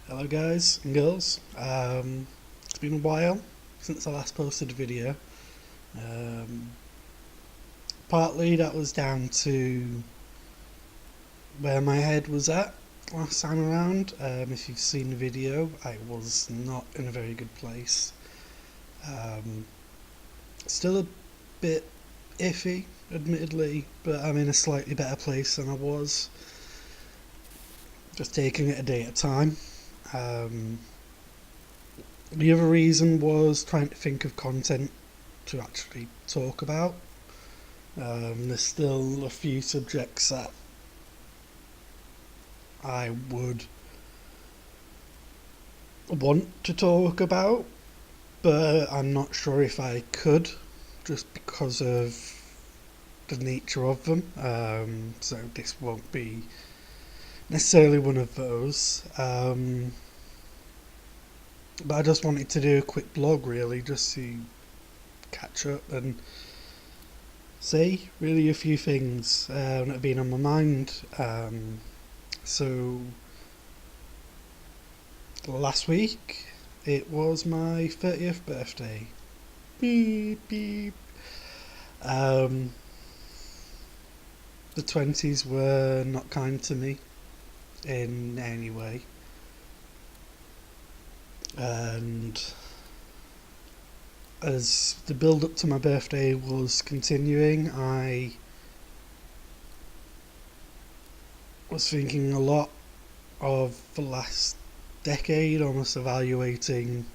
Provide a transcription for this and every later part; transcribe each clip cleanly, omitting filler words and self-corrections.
Hello guys and girls. It's been a while since I last posted a video. Um, Partly that was down to where my head was at last time around. If you've seen the video, I was not in a very good place. Um, Still a bit iffy, admittedly, but I'm in a slightly better place than I was. Just taking it a day at a time. Um, the other reason was trying to think of content to actually talk about. There's still a few subjects that I would want to talk about, but I'm not sure if I could, just because of the nature of them. So this won't be necessarily one of those. But I just wanted to do a quick blog, really, just to catch up and say really a few things that have been on my mind. So last week it was my 30th birthday. Beep beep. Um, the 20s were not kind to me in any way, and as the build up to my birthday was continuing, I was thinking a lot of the last decade, almost evaluating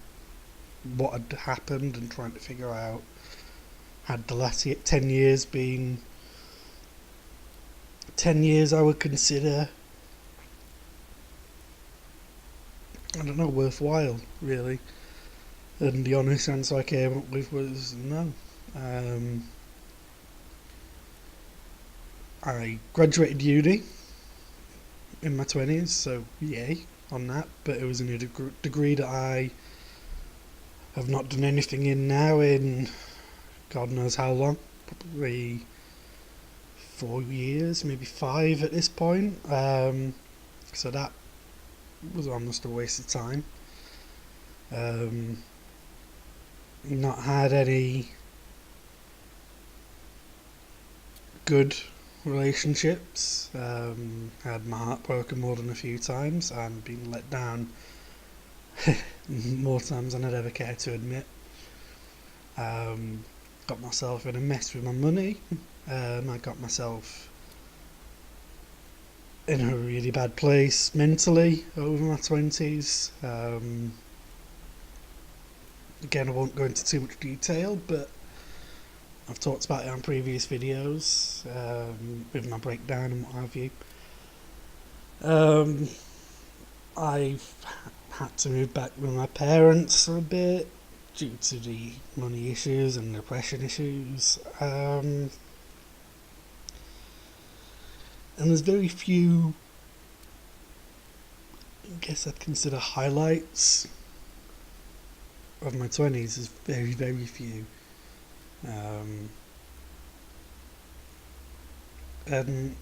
what had happened and trying to figure out, had the last 10 years been 10 years I would consider, I don't know, worthwhile, really. And the honest answer I came up with was no. Um, I graduated uni in my 20s, so yay on that, but it was in a degree that I have not done anything in now in God knows how long, probably 4 years, maybe 5 at this point. So that was almost a waste of time. Not had any good relationships. Had my heart broken more than a few times and been let down more times than I'd ever care to admit. Got myself in a mess with my money. I got myself in a really bad place mentally over my 20s. Again, I won't go into too much detail, but I've talked about it on previous videos with my breakdown and what have you. Um, I've had to move back with my parents for a bit due to the money issues and depression issues. And there's very few, I guess I'd consider highlights of my 20s. There's very, very few. And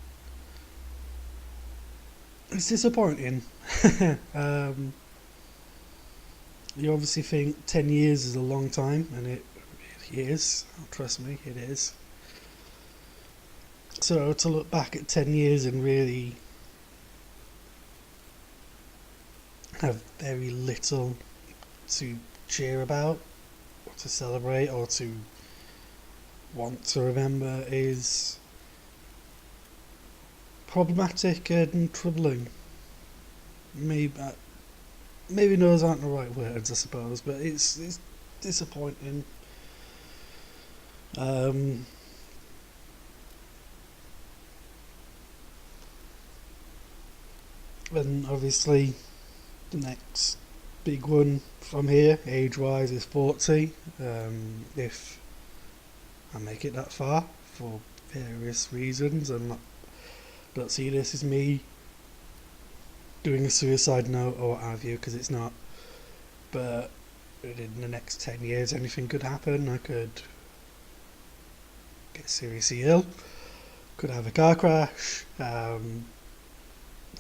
it's disappointing. um, you obviously think 10 years is a long time, and it really is. Trust me, it is. So to look back at 10 years and really have very little to cheer about, or to celebrate, or to want to remember is problematic and troubling. Maybe those aren't the right words, I suppose, but it's disappointing. Um, and obviously, the next big one from here, age-wise, is 40. If I make it that far, for various reasons, and don't see this as me doing a suicide note or what have you, because it's not. But in the next 10 years, anything could happen. I could get seriously ill, could have a car crash.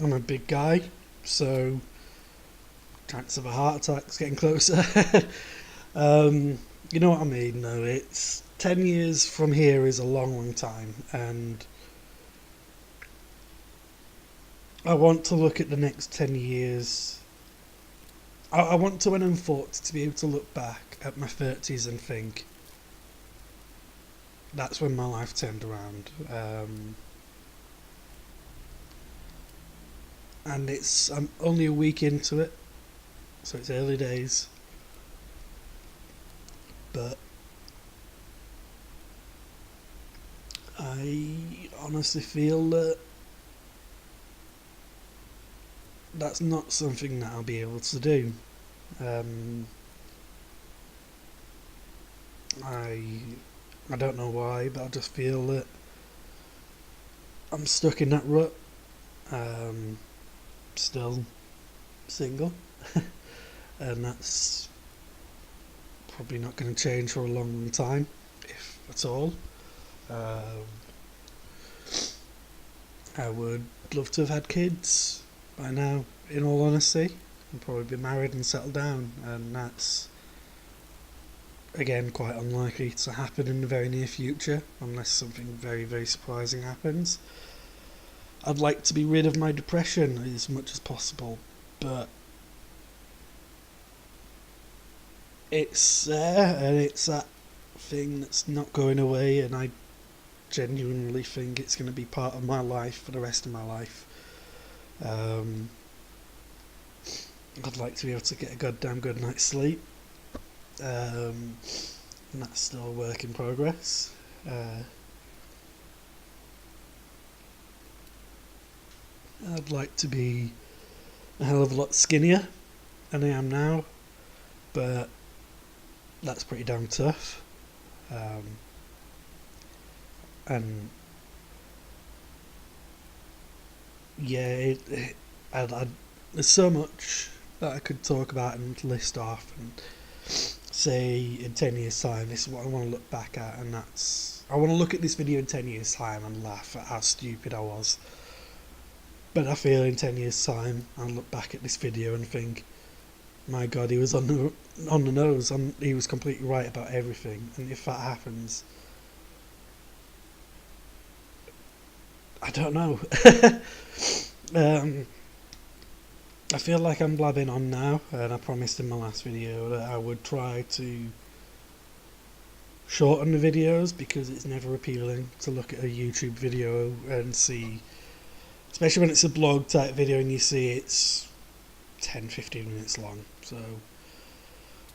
I'm a big guy, so chance of a heart attack's getting closer. You know what I mean, though. It's 10 years from here is a long, long time, and I want to look at the next 10 years. I want to, when I'm 40, to be able to look back at my 30s and think, that's when my life turned around. And I'm only a week into it, so it's early days. But I honestly feel that that's not something that I'll be able to do. I don't know why, but I just feel that I'm stuck in that rut. Still single, and that's probably not going to change for a long, long time, if at all. I would love to have had kids by now, in all honesty, and probably be married and settled down, and that's again quite unlikely to happen in the very near future unless something very, very surprising happens. I'd like to be rid of my depression as much as possible, but it's there, and it's that thing that's not going away, and I genuinely think it's going to be part of my life for the rest of my life. I'd like to be able to get a goddamn good night's sleep, and that's still a work in progress. I'd like to be a hell of a lot skinnier than I am now, but that's pretty damn tough. And yeah, there's so much that I could talk about and list off and say in 10 years' time, this is what I want to look back at, and I want to look at this video in 10 years' time and laugh at how stupid I was. But I feel in 10 years' time, I'll look back at this video and think, my God, he was on the nose. He was completely right about everything. And if that happens, I don't know. I feel like I'm blabbing on now, and I promised in my last video that I would try to shorten the videos, because it's never appealing to look at a YouTube video and see, especially when it's a blog type video and you see it's 10-15 minutes long. So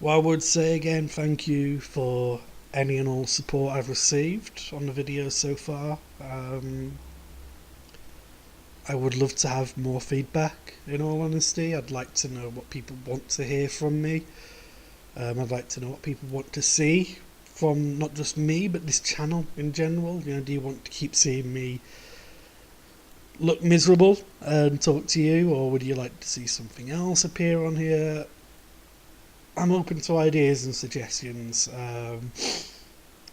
what I would say again, thank you for any and all support I've received on the videos so far. I would love to have more feedback, in all honesty. I'd like to know what people want to hear from me. I'd like to know what people want to see from not just me, but this channel in general. You know, do you want to keep seeing me look miserable and talk to you, or would you like to see something else appear on here? I'm open to ideas and suggestions.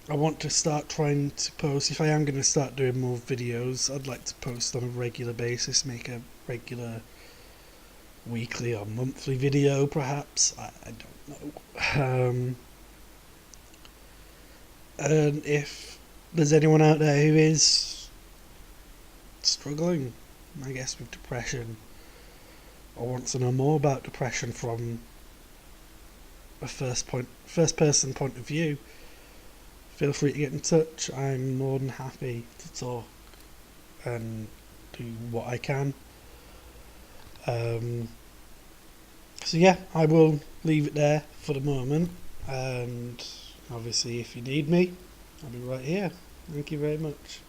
I want to start trying to post, if I am going to start doing more videos, I'd like to post on a regular basis, make a regular weekly or monthly video perhaps, I don't know. And if there's anyone out there who is struggling, I guess, with depression, or wants to know more about depression from a first person point of view, feel free to get in touch. I'm more than happy to talk and do what I can. So yeah, I will leave it there for the moment, and obviously if you need me, I'll be right here. Thank you very much.